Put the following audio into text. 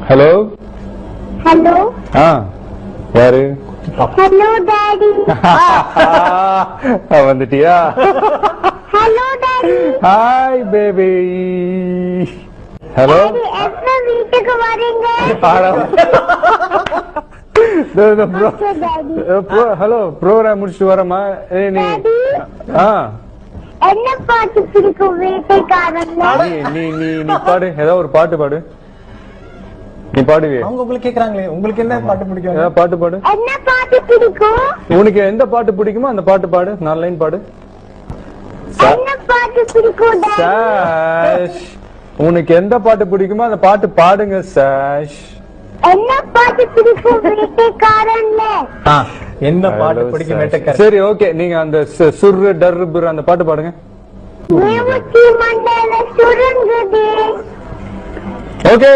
Hello hello யாரு? Hello daddy. வந்துட்டியா? Hello daddy. Hi baby. Hello எப்ப வீட்டுக்கு வரீங்க? ஹலோ ப்ரோக்ராம் முடிச்சுட்டு வரமா? நீ என்ன பாட்டு பிடிக்கும் வேட்டைக்காரன்ல? நீ பாடு, ஏதாவது ஒரு பாட்டு பாடு. நீ பாடுவே? அவங்க உங்களுக்கு கேக்குறாங்களே, உங்களுக்கு என்ன பாட்டு பிடிக்கும்? ஏதாவது பாட்டு பாடு. என்ன பாட்டு பிடிக்கும்? உனக்கு எந்த பாட்டு பிடிக்குமோ அந்த பாட்டு பாடு. 4 லைன் பாடு. என்ன பாட்டு பிடிக்கும் டாடி? சாஷ், உனக்கு எந்த பாட்டு பிடிக்குமோ அந்த பாட்டு பாடுங்க சாஷ். என்ன பாட்டு பிடிக்கும் வேட்டைக்காரன்ல? என்ன பாட்டு பிடிக்கும் வேட்டைக்காரன்? சரி ஓகே, நீங்க அந்த சுர்ரு டர்ரு அந்த பாட்டு பாடுங்க. நேவுச்சி மண்டல சுருங்குதே. ஓகே.